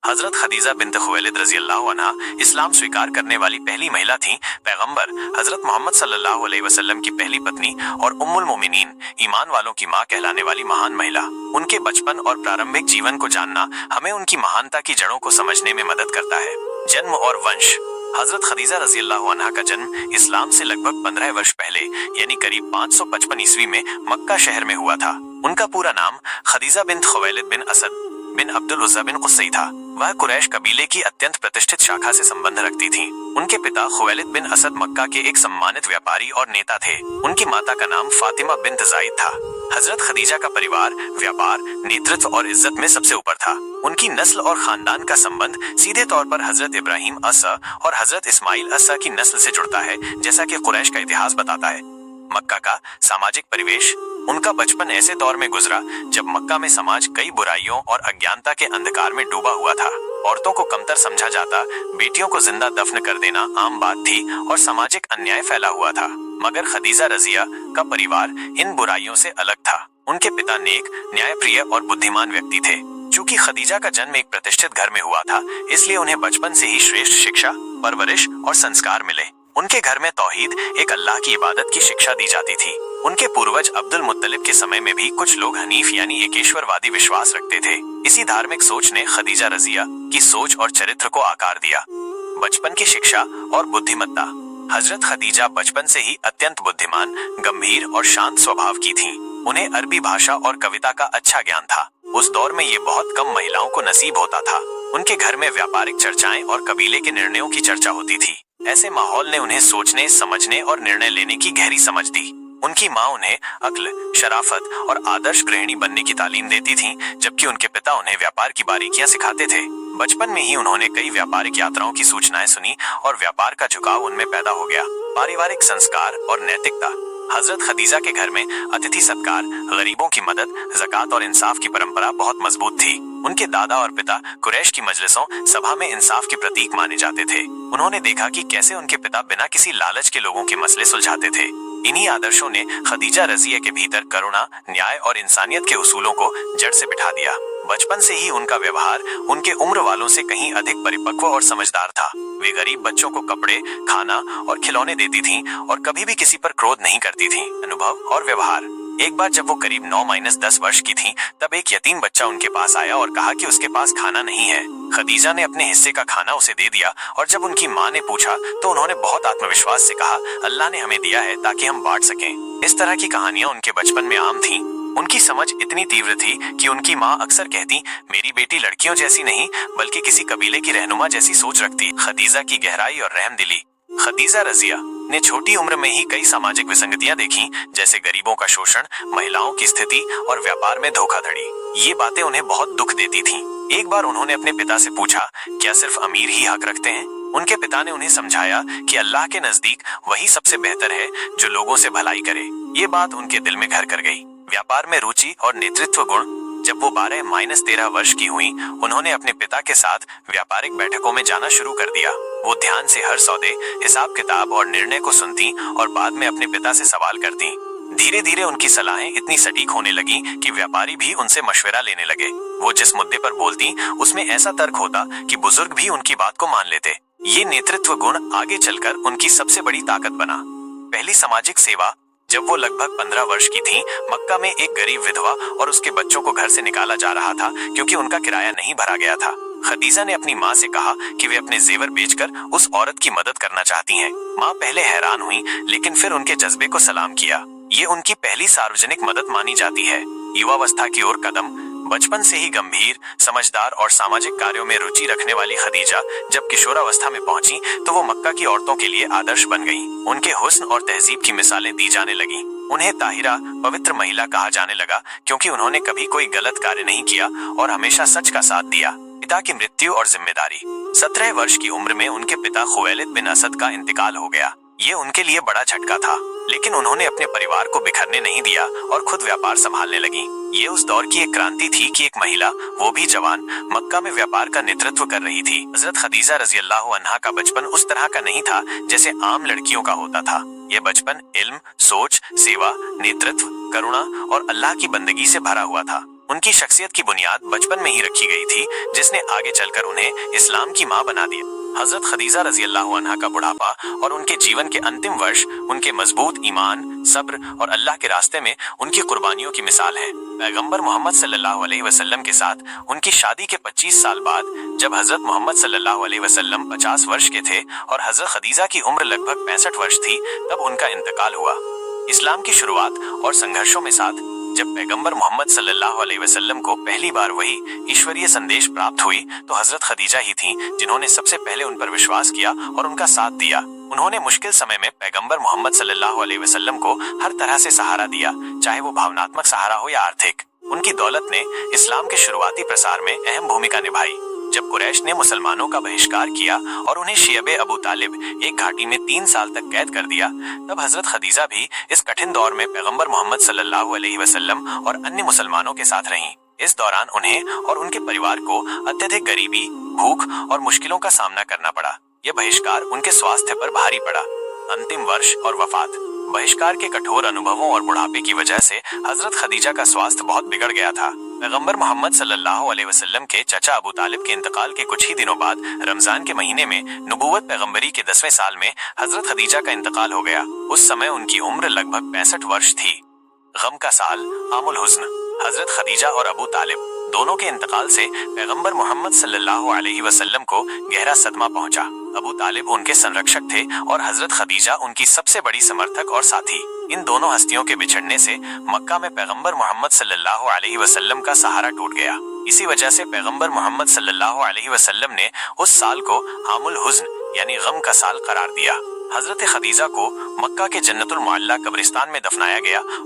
हजरत Khadija bint खुवैलिद रज़ियल्लाहु अन्हा इस्लाम स्वीकार करने वाली पहली महिला थीं। पैगंबर हजरत मोहम्मद सल्लल्लाहु अलैहि वसल्लम की पहली पत्नी और उम्मुल मोमिनीन, ईमान वालों की मां कहलाने वाली महान महिला। उनके बचपन और प्रारंभिक जीवन को जानना हमें उनकी महानता की जड़ों को समझने में मदद करता है। जन्म और वंश। हजरत खदीजा रज़ियल्लाहु अन्हा का जन्म इस्लाम से लगभग 15 वर्ष पहले यानी करीब 555 ईस्वी में मक्का शहर में हुआ था। उनका पूरा नाम खदीजा बिन्त खुवैलिद बिन असद बिन अब्दुल उज़्ज़ा बिन कुसई था। वह कुरैश कबीले की अत्यंत प्रतिष्ठित शाखा से संबंध रखती थीं। उनके पिता खुवैलिद बिन असद मक्का के एक सम्मानित व्यापारी और नेता थे। उनकी माता का नाम फातिमा बिन्त ज़ाइद था। हजरत खदीजा का परिवार व्यापार, नेतृत्व और इज्जत में सबसे ऊपर था। उनकी नस्ल और खानदान का संबंध सीधे तौर पर हजरत इब्राहिम अस्सा और हजरत इस्माइल अस्सा की नस्ल से जुड़ता है, जैसा कि कुरैश का इतिहास बताता है। मक्का का सामाजिक परिवेश। उनका बचपन ऐसे दौर में गुजरा जब मक्का में समाज कई बुराइयों और अज्ञानता के अंधकार में डूबा हुआ था। औरतों को कमतर समझा जाता, बेटियों को जिंदा दफन कर देना आम बात थी और सामाजिक अन्याय फैला हुआ था। मगर खदीजा रजिया का परिवार इन बुराइयों से अलग था। उनके पिता नेक, न्यायप्रिय और बुद्धिमान व्यक्ति थे। चूंकि खदीजा का जन्म एक प्रतिष्ठित घर में हुआ था, इसलिए उन्हें बचपन से ही श्रेष्ठ शिक्षा, परवरिश और संस्कार मिले। उनके घर में तौहीद, एक अल्लाह की इबादत की शिक्षा दी जाती थी। उनके पूर्वज अब्दुल मुत्तलिब के समय में भी कुछ लोग हनीफ यानी एकेश्वरवादी विश्वास रखते थे। इसी धार्मिक सोच ने खदीजा रजिया की सोच और चरित्र को आकार दिया। बचपन की शिक्षा और बुद्धिमत्ता। हजरत खदीजा बचपन से ही अत्यंत बुद्धिमान, गंभीर और शांत स्वभाव की थीं। उन्हें अरबी भाषा और कविता का अच्छा ज्ञान था। उस दौर में ये बहुत कम महिलाओं को नसीब होता था। उनके घर में व्यापारिक चर्चाएं और कबीले के निर्णयों की चर्चा होती थी। ऐसे माहौल ने उन्हें सोचने, समझने और निर्णय लेने की गहरी समझ दी। उनकी माँ उन्हें अक्ल, शराफत और आदर्श गृहिणी बनने की तालीम देती थीं, जबकि उनके पिता उन्हें व्यापार की बारीकियां सिखाते थे। बचपन में ही उन्होंने कई व्यापारिक यात्राओं की सूचनाएं सुनी और व्यापार का झुकाव उनमें पैदा हो गया। पारिवारिक संस्कार और नैतिकता। हजरत खदीजा के घर में अतिथि सत्कार, गरीबों की मदद, ज़कात और इंसाफ की परंपरा बहुत मजबूत थी। उनके दादा और पिता कुरैश की मजलिसों, सभा में इंसाफ के प्रतीक माने जाते थे। उन्होंने देखा कि कैसे उनके पिता बिना किसी लालच के लोगों के मसले सुलझाते थे। इन्हीं आदर्शों ने खदीजा रजिया के भीतर करुणा, न्याय और इंसानियत के उसूलों को जड़ से बिठा दिया। बचपन से ही उनका व्यवहार उनके उम्र वालों से कहीं अधिक परिपक्व और समझदार था। वे गरीब बच्चों को कपड़े, खाना और खिलौने देती थीं और कभी भी किसी पर क्रोध नहीं करती थीं। अनुभव और व्यवहार। एक बार जब वो करीब 9-10 वर्ष की थीं, तब एक यतीम बच्चा उनके पास आया और कहा कि उसके पास खाना नहीं है। खदीजा ने अपने हिस्से का खाना उसे दे दिया और जब उनकी माँ ने पूछा तो उन्होंने बहुत आत्मविश्वास से कहा, अल्लाह ने हमें दिया है ताकि हम बांट सकें। इस तरह की कहानियां उनके बचपन में आम थीं। उनकी समझ इतनी तीव्र थी कि उनकी माँ अक्सर कहती, मेरी बेटी लड़कियों जैसी नहीं बल्कि किसी कबीले की रहनुमा जैसी सोच रखती। खदीजा की गहराई और रहमदिली। खदीजा रजिया ने छोटी उम्र में ही कई सामाजिक विसंगतियां देखी, जैसे गरीबों का शोषण, महिलाओं की स्थिति और व्यापार में धोखाधड़ी। ये बातें उन्हें बहुत दुख देती थीं। एक बार उन्होंने अपने पिता से पूछा, क्या सिर्फ अमीर ही हक रखते हैं? उनके पिता ने उन्हें समझाया कि अल्लाह के नजदीक वही सबसे बेहतर है जो लोगों से भलाई करे। ये बात उनके दिल में घर कर गई। व्यापार में रुचि और नेतृत्व गुण। जब वो 12-13 वर्ष की हुई, उन्होंने अपने पिता के साथ व्यापारिक बैठकों में जाना शुरू कर दिया। वो ध्यान से हर सौदे, हिसाब किताब और निर्णय को सुनती और बाद में अपने पिता से सवाल करती। धीरे धीरे उनकी सलाहें इतनी सटीक होने लगी कि व्यापारी भी उनसे मशवरा लेने लगे। वो जिस मुद्दे पर बोलती, उसमें ऐसा तर्क होता कि बुजुर्ग भी उनकी बात को मान लेते। ये नेतृत्व गुण आगे चलकर उनकी सबसे बड़ी ताकत बना। पहली सामाजिक सेवा। जब वो लगभग 15 वर्ष की थीं, मक्का में एक गरीब विधवा और उसके बच्चों को घर से निकाला जा रहा था क्योंकि उनका किराया नहीं भरा गया था। खदीजा ने अपनी माँ से कहा कि वे अपने जेवर बेचकर उस औरत की मदद करना चाहती हैं। माँ पहले हैरान हुई, लेकिन फिर उनके जज्बे को सलाम किया। ये उनकी पहली सार्वजनिक मदद मानी जाती है। युवावस्था की ओर कदम। बचपन से ही गंभीर, समझदार और सामाजिक कार्यों में रुचि रखने वाली खदीजा जब किशोरावस्था में पहुंची तो वो मक्का की औरतों के लिए आदर्श बन गई। उनके हुस्न और तहजीब की मिसालें दी जाने लगी। उन्हें ताहिरा, पवित्र महिला कहा जाने लगा क्योंकि उन्होंने कभी कोई गलत कार्य नहीं किया और हमेशा सच का साथ दिया। पिता की मृत्यु और जिम्मेदारी। 17 वर्ष की उम्र में उनके पिता खुवैलिद बिन असद का इंतकाल हो गया। ये उनके लिए बड़ा झटका था, लेकिन उन्होंने अपने परिवार को बिखरने नहीं दिया और खुद व्यापार संभालने लगी। ये उस दौर की एक क्रांति थी कि एक महिला, वो भी जवान, मक्का में व्यापार का नेतृत्व कर रही थी। हजरत खदीजा रज़ियल्लाहु अन्हा का बचपन उस तरह का नहीं था जैसे आम लड़कियों का होता था। ये बचपन इल्म, सोच, सेवा, नेतृत्व, करुणा और अल्लाह की बंदगी से भरा हुआ था। उनकी शख्सियत की बुनियाद बचपन में ही रखी गई थी, जिसने आगे चलकर उन्हें इस्लाम की मां बना दिया। हजरत खदीजा रजी अल्लाह अन्हा का बुढ़ापा और उनके जीवन के अंतिम वर्ष उनके मजबूत ईमान, सब्र और अल्लाह के रास्ते में उनकी कुर्बानियों की मिसाल है। पैगंबर मोहम्मद सल्लल्लाहु अलैहि वसल्लम के साथ उनकी शादी के 25 साल बाद, जब हजरत मोहम्मद सल्लल्लाहु अलैहि वसल्लम 50 वर्ष के थे और हजरत खदीजा की उम्र लगभग 65 वर्ष थी, तब उनका इंतकाल हुआ। इस्लाम की शुरुआत और संघर्षों में साथ जब पैगंबर मोहम्मद सल्लल्लाहु अलैहि वसल्लम को पहली बार वही ईश्वरीय संदेश प्राप्त हुई, तो हजरत खदीजा ही थीं जिन्होंने सबसे पहले उन पर विश्वास किया और उनका साथ दिया। उन्होंने मुश्किल समय में पैगंबर मोहम्मद सल्लल्लाहु अलैहि वसल्लम को हर तरह से सहारा दिया, चाहे वो भावनात्मक सहारा हो या आर्थिक। उनकी दौलत ने इस्लाम के शुरुआती प्रसार में अहम भूमिका निभाई। जब कुरैश ने मुसलमानों का बहिष्कार किया और उन्हें शियबे अबू तालिब एक घाटी में 3 साल तक कैद कर दिया, तब हजरत खदीजा भी इस कठिन दौर में पैगंबर मोहम्मद सल्लल्लाहु अलैहि वसल्लम और अन्य मुसलमानों के साथ रहीं। इस दौरान उन्हें और उनके परिवार को अत्यधिक गरीबी, भूख और मुश्किलों का सामना करना पड़ा। यह बहिष्कार उनके स्वास्थ्य पर भारी पड़ा। अंतिम वर्ष और वफात। बहिष्कार के कठोर अनुभवों और बुढ़ापे की वजह से हजरत खदीजा का स्वास्थ्य बहुत बिगड़ गया था। पैगंबर मोहम्मद सल्लल्लाहु अलैहि वसल्लम के चचा अबू तालिब के इंतकाल के कुछ ही दिनों बाद रमजान के महीने में नबूवत पैगंबरी के 10वें साल में हजरत खदीजा का इंतकाल हो गया। उस समय उनकी उम्र लगभग 65 वर्ष थी। गम का साल, आमुल हुज्न। हजरत खदीजा और अबू तालिब दोनों के इंतकाल से पैगंबर मोहम्मद सल्लल्लाहु अलैहि वसल्लम को गहरा सदमा पहुंचा। अबू तालिब उनके संरक्षक थे और हजरत खदीजा उनकी सबसे बड़ी समर्थक और साथी। इन दोनों हस्तियों के बिछड़ने से मक्का में पैगंबर मोहम्मद सल्लल्लाहु अलैहि वसल्लम का सहारा टूट गया। इसी वजह से पैगंबर मोहम्मद सल्लल्लाहु अलैहि वसल्लम ने उस साल को आमुल हुज्न यानी गम का साल करार दिया। हजरत खदीजा को मक्का के जन्नतुल मुअल्ला कब्रिस्तान में दफनाया गया